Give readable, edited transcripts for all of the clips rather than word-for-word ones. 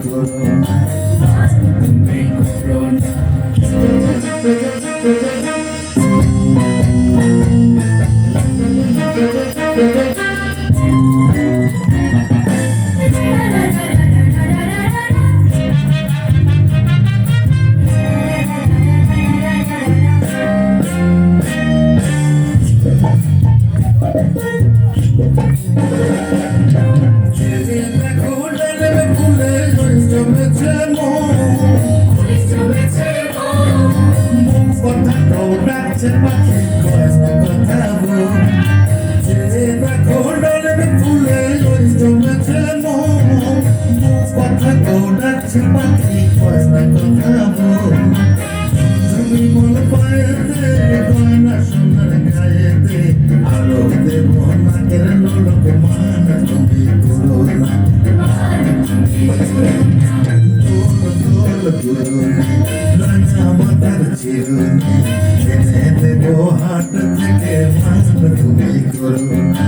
করো না, তুমি করো না। তুমি মনে পায়েতে গয়না সোনার গায়েতে আলো দেব নাকের লোক মান তুমি করো না, রাঙা মাতার চিরুনি এনে দেব হাট থেকে মান তুমি করো না।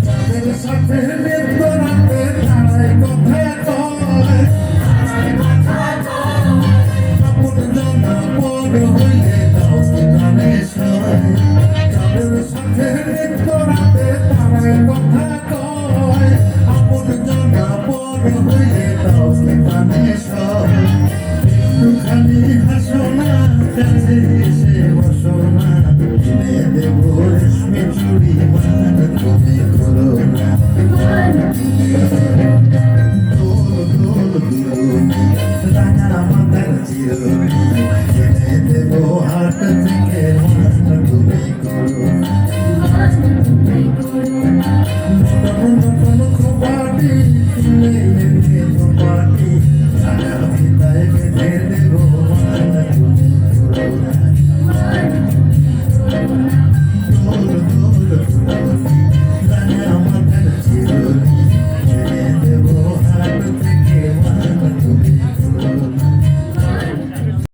তাদের সাথে রাতে তারাই কথা কয়, আপন জানা বড় হইলে দাও কানে সয়। তাদের সাথে রাতে তারাই কথা কয়, আপন জানা বড় হইলে দাও কানে সয়। একটুখানি হাসো না কাছে